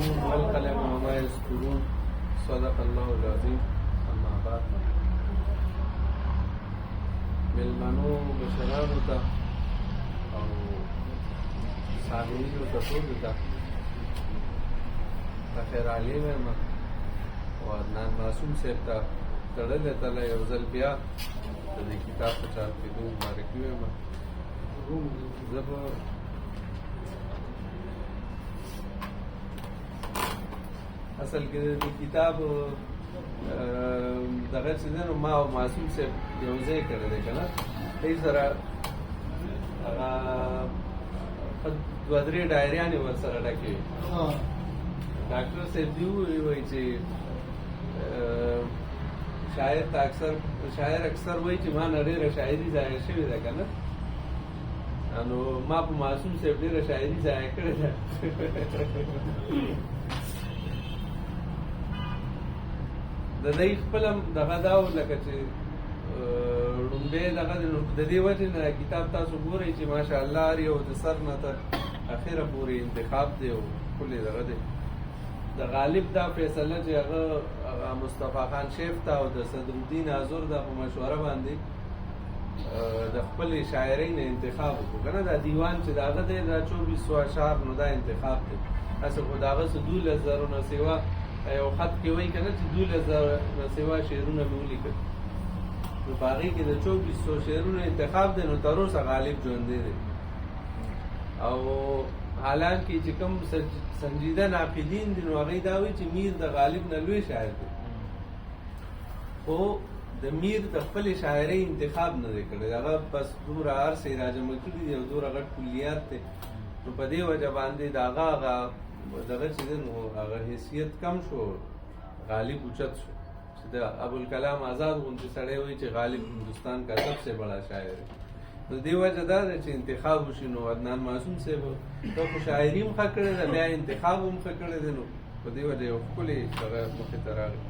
والقلم وما يسطرون صدق الله العظیم. اما بعد، مېلمنو مشرانو ته او سامعینو ته ټولو ته خیر علي وایم او عدنان معصوم صاحب ته تړلی تله یو ځل بیا د دې کتاب په چاپ کېدو مبارکي وایم. زه به اصل کې د کتاب دغه چې دی نو ما او معصوم صاحب یو ځای کړی دی که نه، هغې سره هغه دوه درې ډایریانې ورسره ډکې وي. ډاکټر صاحب دې ووایي چې شاعر اکثر وایي چې ما نه ډېره شاعري ضایع شوې ده که نه، نو ما په معصوم صاحب ډېره شاعري ضایع کړې ده. د دوی خپل هم دغه دا و لکه چې ړومبی دغه د دې وجې نه کتاب تاسو ګورئ چې ماشاءالله هر یو د سر نه تر اخره پورې انتخاب دی او ښکلی دغه دی. د غالب دا فیصله چې هغه مصطفی خان شیف ته او د صدرالدین حضور دا په مشوره باندې د خپلې شاعرۍ نه انتخاب وکړو که نه. دا دیوان چې د هغه دی دا 2400 اشعار نو دا انتخاب دی. هسې خو د هغه څه 12,000 نه سوا یو خط کې وایي که نه چې 12,000 نه سوا شعرونه مې ولیکل، نو په هغې کې د 2400 شعرونو انتخاب دی. نو تر اوسه غالب ژوندی دی او حالانکه چې کوم سنجیده ناقدین دي نو هغوی دا وایي چې میر د غالب نه لوی شاعر دی، خو د میر د خپلې شاعرۍ انتخاب نه دی کړی. هغه بس دومره هر څه یې راجمع کړي دي او دومره غټ کلیات دی، نو په دې وجه باندې د هغه دغه چې دی نو هغه حیثیت کم شو، غالب اوچت شو. چې د ابوالکلام آزاد غوندې سړی وایي چې غالب هندوستان کا سب سے بڑا شاعر دی. نو دې وجه دا ده چې انتخاب وشي. نو عدنان معصوم صاحب دا خو شاعري هم ښه کړې ده، بیا انتخاب هم ښه کړی دی، نو په دې وجه یو ښکلې هغه مخې ته راغی.